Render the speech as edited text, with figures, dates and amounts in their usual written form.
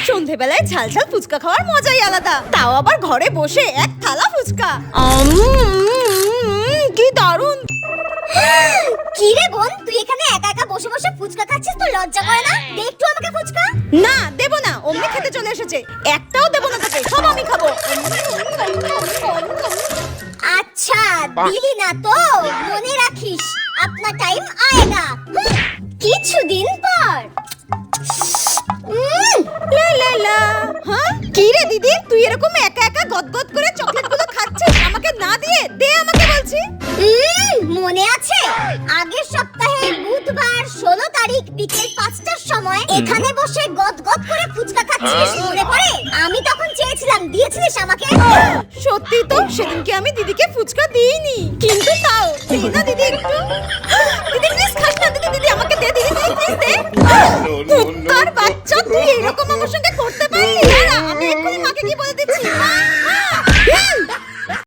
সন্ধেবেলায় ঝাল ঝাল ফুচকা খাওয়ার মজাই আলাদা, তাও আবার ঘরে বসে এক থালা ফুচকা। কি দারুণ। কি রে বোন, তুই এখানে একা একা বসে বসে ফুচকা খাচ্ছিস, তোর লজ্জা করে না? দে একটু আমাকে ফুচকা। না দেব না, অমনি খেতে চলে এসেছে, একটাও দেব না তোকে, সব আমি খাবো। আচ্ছা দিলি না তো, মনে রাখিস আপনার টাইম আয়েগা। কিছুদিন পর। লা লা লা। হ্যাঁ কি রে দিদি, তুই এরকম একা একা গদগদ করে চকলেটগুলো খাচ্ছিস আমাকে না দিয়ে? দে আমাকে বলছি। মনে আছে আগের সপ্তাহে বুধবার 16 তারিখ বিকেল 5টার সময় এখানে বসে গদগদ করে ফুচকা খাচ্ছিস, মনে পড়ে? আমি তখন চেয়েছিলাম, দিয়েছিলিস আমাকে। সত্যি তো, সেদিনকে আমি দিদিকে ফুচকা দিইনি, কিন্তু তাও দিই না দিদি একটু। দিদি প্লিজ খাস না, দিদি দিদি আমাকে দে, দিদি প্লিজ দে। কুত্তার বাচ্চা, তুই এরকম আমার সঙ্গে করতে